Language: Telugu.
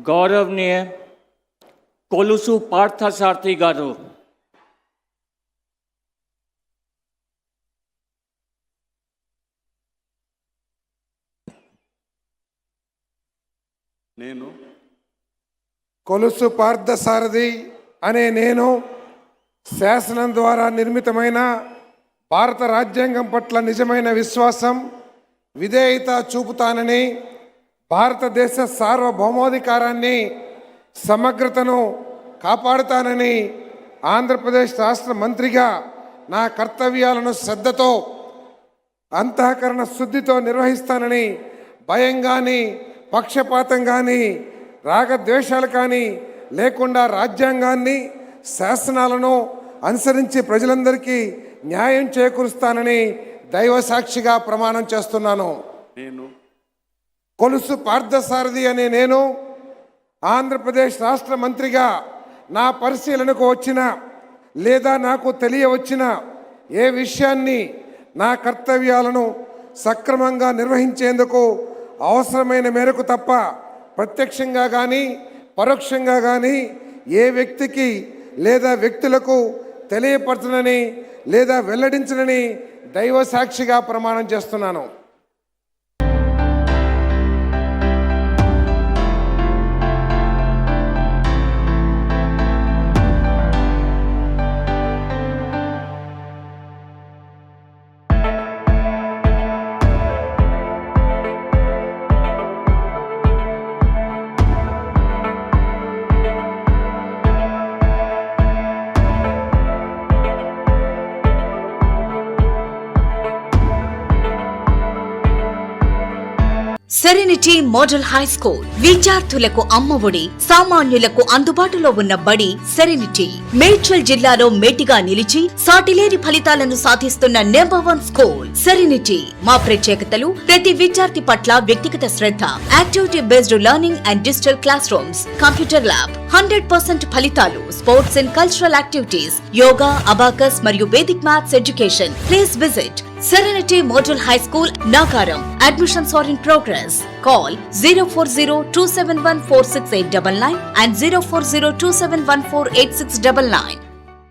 గౌరవనీయ కొలుసు పార్థసారథి గారు నేను కొలుసు పార్థసారథి అనే నేను శాసనం ద్వారా నిర్మితమైన భారత రాజ్యాంగం పట్ల నిజమైన విశ్వాసం విధేయత చూపుతానని, భారతదేశ సార్వభౌమాధికారాన్ని సమగ్రతను కాపాడుతానని, ఆంధ్రప్రదేశ్ రాష్ట్ర మంత్రిగా నా కర్తవ్యాలను శ్రద్ధతో అంతఃకరణ శుద్ధితో నిర్వహిస్తానని, భయం కానీ పక్షపాతం కానీ రాగద్వేషాలు కానీ లేకుండా రాజ్యాంగాన్ని శాసనాలను అనుసరించి ప్రజలందరికీ న్యాయం చేకూరుస్తానని దైవ సాక్షిగా ప్రమాణం చేస్తున్నాను. నేను కొలుసు పార్థసారథి అనే నేను ఆంధ్రప్రదేశ్ రాష్ట్ర మంత్రిగా నా పరిశీలనకు వచ్చిన లేదా నాకు తెలియవచ్చిన ఏ విషయాన్ని నా కర్తవ్యాలను సక్రమంగా నిర్వహించేందుకు అవసరమైన మేరకు తప్ప ప్రత్యక్షంగా కానీ పరోక్షంగా కానీ ఏ వ్యక్తికి లేదా వ్యక్తులకు తెలియపరచనని లేదా వెల్లడించనని దైవ సాక్షిగా ప్రమాణం చేస్తున్నాను. సెరెనిటీ మోడల్ హై స్కూల్ విద్యార్థులకు అమ్మఒడి, సామాన్యులకు అందుబాటులో ఉన్న బడి సెరెనిటీ. మేడ్చల్ జిల్లాలో మేటిగా నిలిచి సాటిలేని ఫలితాలను సాధిస్తున్న నంబర్ 1 స్కూల్ సెరెనిటీ. మా ప్రత్యేకతలు ప్రతి విద్యార్థి పట్ల వ్యక్తిగత శ్రద్ధ, activity based learning and digital class rooms, computer lab, 100% ఫలితాలు, sports and cultural activities, yoga, abacus మరియు Vedic maths education. Please visit Serenity Model High School, Nagaram. Admissions are in progress. Call 040-271-46899 and 040-271-48699.